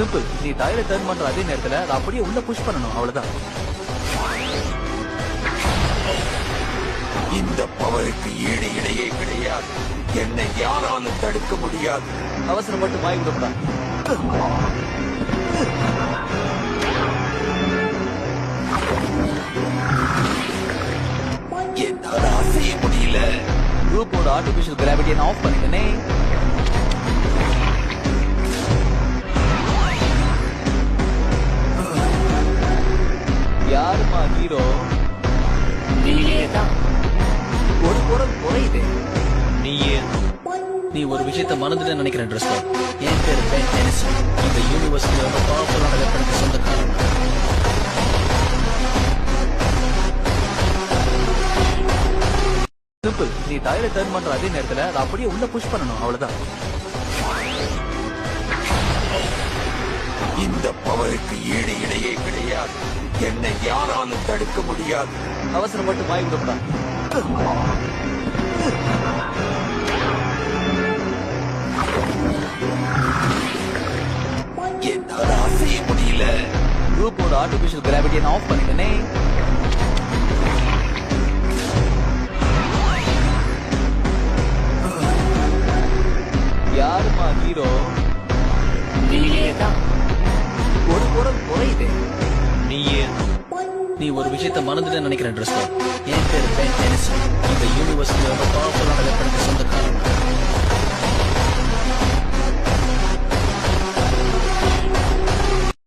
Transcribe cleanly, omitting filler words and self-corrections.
Simple. நீ டயரை turn பண்ற அதே நேரத்துல அதை அப்படியே உள்ள புஷ் பண்ணணும், அவ்வளவுதான். இந்த பவருக்கு ஈடு இடையே கிடையாது. என்னை யாராலும் தடுக்க முடியாது. அவசரப்பட்டு வாய் விடக்கூடாது. என்னால அசைய முடியல. குரூப்போட ஆர்டிபிஷியல் கிராவிட்டியை நான் ஆஃப் பண்ணிட்டேனே. யாருமா ஹீரோ? நீயேதான். ஒரு குரல் குறையுது. நீ ஒரு விஷயத்த மறந்துட்டு நினைக்கிறேன். ட்ரெஸ் என் பேரு பென் டெனிசன். இந்த யூனிவர்சிட்டி ரொம்ப பவர்ஃபுல்லான வெப்பனுக்கு சொந்தக்காரன். சிம்பிள். நீ டயரை டர்ன் பண்ற அதே நேரத்துல அதை அப்படியே உள்ள புஷ் பண்ணணும், அவ்வளவுதான். இந்த பவருக்கு ஈடு இடையே கிடையாது. என்னை யாராலும் தடுக்க முடியாது. அவசரப்பட்டு வாய் விடக்கூடாது. என்னால அசைய முடியல. குரூப்போட ஆர்டிபிஷியல் கிராவிட்டியை நான் ஆஃப் பண்ணிட்டேனே. யாருமா ஹீரோ? நீயேதான். ஒரு குரல் குறையுது. நீ ஒரு விஷயத்த மறந்துட்டு நினைக்கிறேன். ட்ரெஸ் என் பேரு பென் டெனிசன். இந்த யூனிவர்சிட்டி ரொம்ப பவர்ஃபுல்லான வெப்பனுக்கு சொந்தக்காரன்.